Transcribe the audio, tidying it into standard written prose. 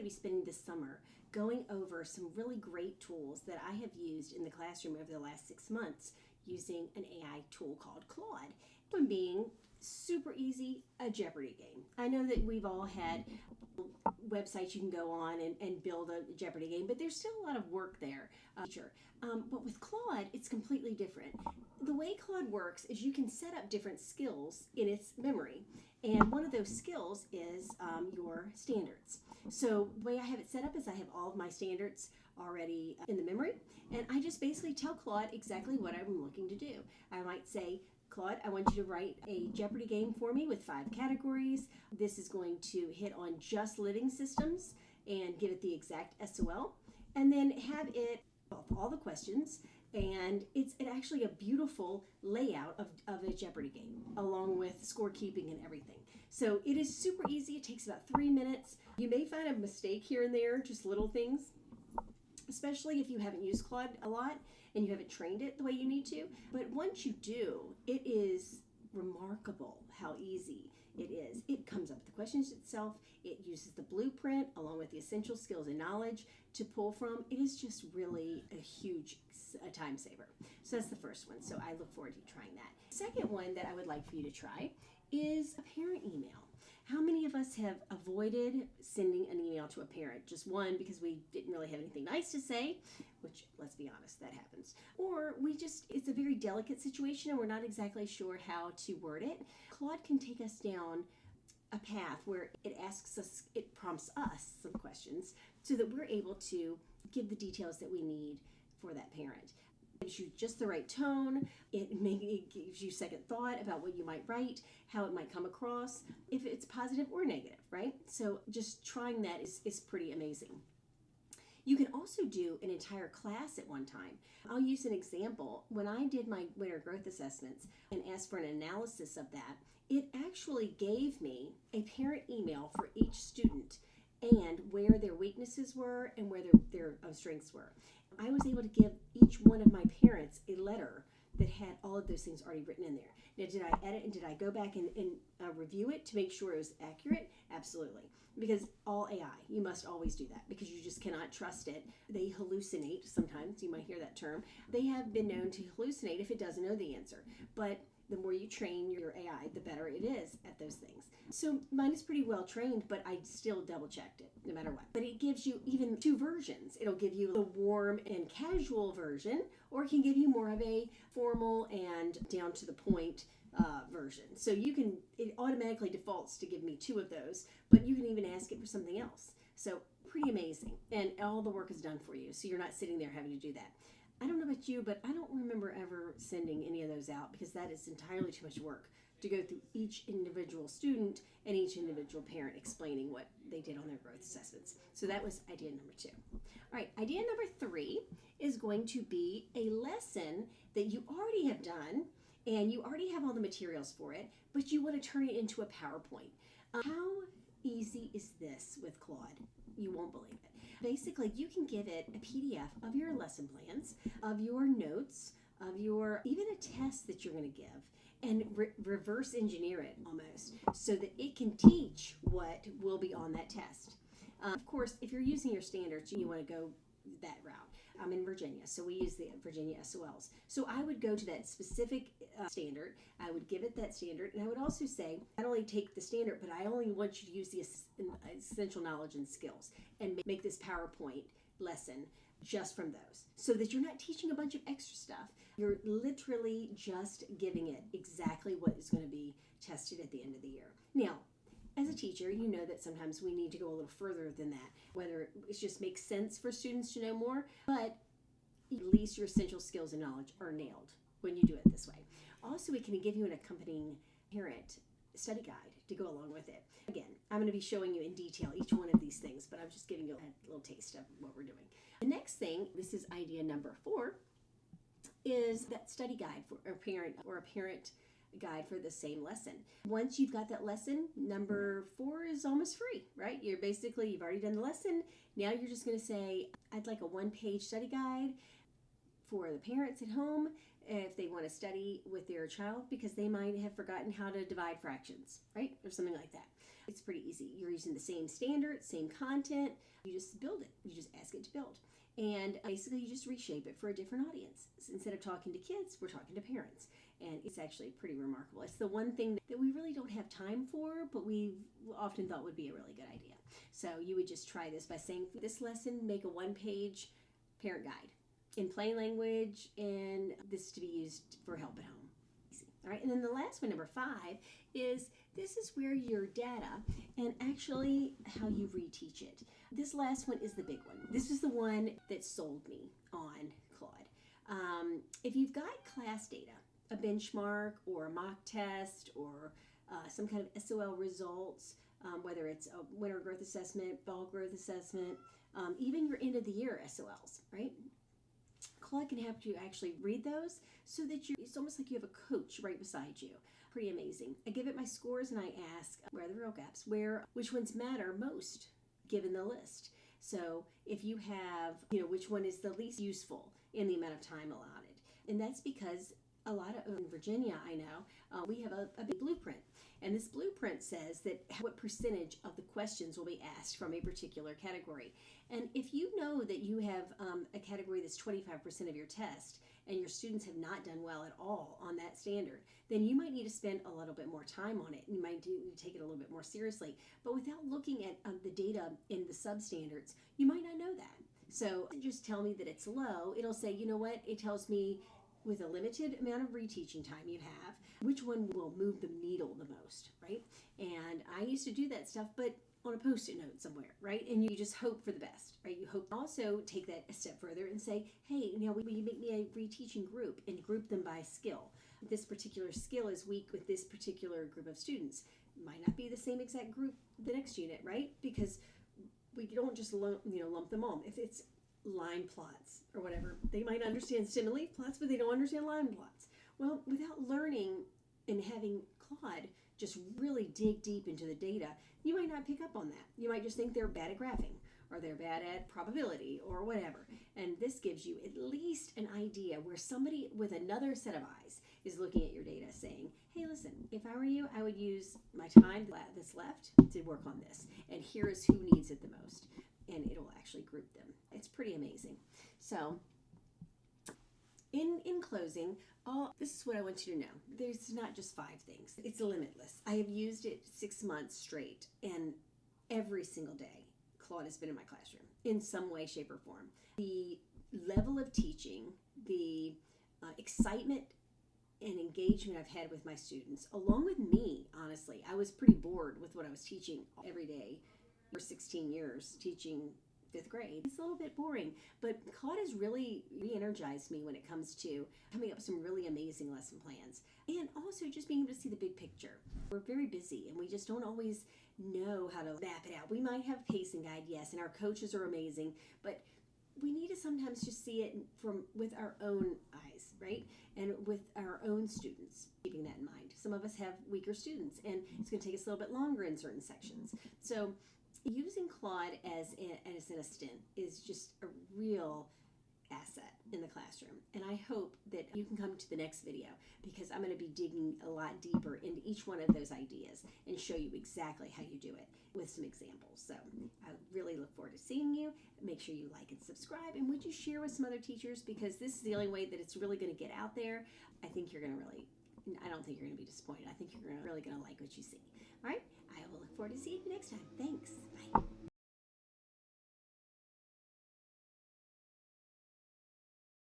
be spending this summer going over some really great tools that I have used in the classroom over the last 6 months using an AI tool called Claude. One being super easy, a Jeopardy game. I know that we've all had websites you can go on and build a Jeopardy game, but there's still a lot of work there. But with Claude, it's completely different. The way Claude works is you can set up different skills in its memory, and one of those skills is your standards. So the way I have it set up is I have all of my standards already in the memory, and I just basically tell Claude exactly what I'm looking to do. I might say, Claude, I want you to write a Jeopardy game for me with 5 categories. This is going to hit on just living systems and give it the exact SOL, and then have it all the questions. And it's actually a beautiful layout of a Jeopardy game, along with scorekeeping and everything. So it is super easy. It takes about 3 minutes. You may find a mistake here and there, just little things, especially if you haven't used Claude a lot and you haven't trained it the way you need to. But once you do, it is remarkable how easy it is. It comes up with the questions itself. It uses the blueprint along with the essential skills and knowledge to pull from. It is just really a huge time saver. So that's the first one. So I look forward to trying that. Second one that I would like for you to try is a parent email. How many of us have avoided sending an email to a parent? Just one, because we didn't really have anything nice to say, which, let's be honest, that happens. Or it's a very delicate situation and we're not exactly sure how to word it. Claude can take us down a path where it prompts us some questions so that we're able to give the details that we need for that parent. It gives you just the right tone. It gives you second thought about what you might write, how it might come across, if it's positive or negative, right? So just trying that is pretty amazing. You can also do an entire class at one time. I'll use an example. When I did my winter growth assessments and asked for an analysis of that, it actually gave me a parent email for each student and where their weaknesses were and where their strengths were. I was able to give each one of my parents a letter that had all of those things already written in there. Now, did I edit and did I go back and review it to make sure it was accurate? Absolutely. Because all AI, you must always do that because you just cannot trust it. They hallucinate sometimes. You might hear that term. They have been known to hallucinate if it doesn't know the answer. But the more you train your AI, the better it is at those things. So mine is pretty well trained, but I still double checked it no matter what. But it gives you even 2 versions. It'll give you the warm and casual version, or it can give you more of a formal and down to the point version. So it automatically defaults to give me 2 of those, but you can even ask it for something else. So pretty amazing. And all the work is done for you. So you're not sitting there having to do that. I don't know about you, but I don't remember ever sending any of those out because that is entirely too much work to go through each individual student and each individual parent explaining what they did on their growth assessments. So that was idea number 2. All right, idea number 3 is going to be a lesson that you already have done and you already have all the materials for it, but you want to turn it into a PowerPoint. How easy is this with Claude? You won't believe it. Basically, you can give it a PDF of your lesson plans, of your notes, of even a test that you're going to give, and reverse engineer it almost so that it can teach what will be on that test. Of course, if you're using your standards, you want to go that route. I'm in Virginia, so we use the Virginia SOLs. So I would go to that specific standard. I would give it that standard, and I would also say, not only take the standard, but I only want you to use the essential knowledge and skills and make this PowerPoint lesson just from those, so that you're not teaching a bunch of extra stuff. You're literally just giving it exactly what is going to be tested at the end of the year. Now, as a teacher, you know that sometimes we need to go a little further than that, whether it just makes sense for students to know more, but at least your essential skills and knowledge are nailed when you do it this way. Also, we can give you an accompanying parent study guide to go along with it. Again, I'm going to be showing you in detail each one of these things, but I'm just giving you a little taste of what we're doing. The next thing, this is idea number 4, is that study guide for a parent guide for the same lesson. Once you've got that lesson, number 4 is almost free, right? You've already done the lesson. Now you're just going to say, I'd like a 1-page study guide for the parents at home if they want to study with their child because they might have forgotten how to divide fractions, right? Or something like that. It's pretty easy. You're using the same standard, same content. You just build it. You just ask it to build. And basically you just reshape it for a different audience. So instead of talking to kids, we're talking to parents. And it's actually pretty remarkable. It's the one thing that we really don't have time for, but we often thought would be a really good idea. So you would just try this by saying, for this lesson, make a one-page parent guide in plain language, and this is to be used for help at home. All right, and then the last one, number 5, is this is where your data and actually how you reteach it. This last one is the big one. This is the one that sold me on Claude. If you've got class data, a benchmark or a mock test or some kind of SOL results, whether it's a winter growth assessment, fall growth assessment, even your end of the year SOLs, right? Claude can help you actually read those so that it's almost like you have a coach right beside you. Pretty amazing. I give it my scores and I ask where are the real gaps, which ones matter most given the list. So if you have, which one is the least useful in the amount of time allotted. And that's because a lot of, in Virginia, I know, we have a big blueprint. And this blueprint says that what percentage of the questions will be asked from a particular category. And if you know that you have a category that's 25% of your test and your students have not done well at all on that standard, then you might need to spend a little bit more time on it. You might need to take it a little bit more seriously. But without looking at the data in the substandards, you might not know that. So just tell me that it's low. It'll say, you know what? It tells me with a limited amount of reteaching time you have, which one will move the needle the most, right? And I used to do that stuff, but on a Post-it note somewhere, right? And you just hope for the best, right? You hope. Also take that a step further and say, hey, will you make me a reteaching group and group them by skill? This particular skill is weak with this particular group of students. Might not be the same exact group the next unit, right? Because we don't just lump them all. If it's line plots or whatever, they might understand simile plots, but they don't understand line plots. Well, without learning and having Claude just really dig deep into the data, you might not pick up on that. You might just think they're bad at graphing or they're bad at probability or whatever. And this gives you at least an idea where somebody with another set of eyes is looking at your data saying, hey, listen, if I were you, I would use my time that's left to work on this. And here is who needs it the most. And it'll actually group them. It's pretty amazing. So in closing, this is what I want you to know. There's not just 5 things. It's limitless. I have used it 6 months straight, and every single day, Claude has been in my classroom in some way, shape, or form. The level of teaching, the excitement and engagement I've had with my students, along with me, honestly, I was pretty bored with what I was teaching every day for 16 years, teaching 5th grade. It's a little bit boring, but Claude has really re-energized me when it comes to coming up with some really amazing lesson plans. And also just being able to see the big picture. We're very busy and we just don't always know how to map it out. We might have pacing guide, yes, and our coaches are amazing, but we need to sometimes just see it with our own eyes, right? And with our own students, keeping that in mind. Some of us have weaker students and it's going to take us a little bit longer in certain sections. So using Claude as an assistant is just a real asset in the classroom. And I hope that you can come to the next video because I'm going to be digging a lot deeper into each one of those ideas and show you exactly how you do it with some examples. So I really look forward to seeing you. Make sure you like and subscribe. And would you share with some other teachers, because this is the only way that it's really going to get out there. I think you're going to I don't think you're going to be disappointed. I think you're really going to like what you see. All right. I will look forward to seeing you next time. Thanks.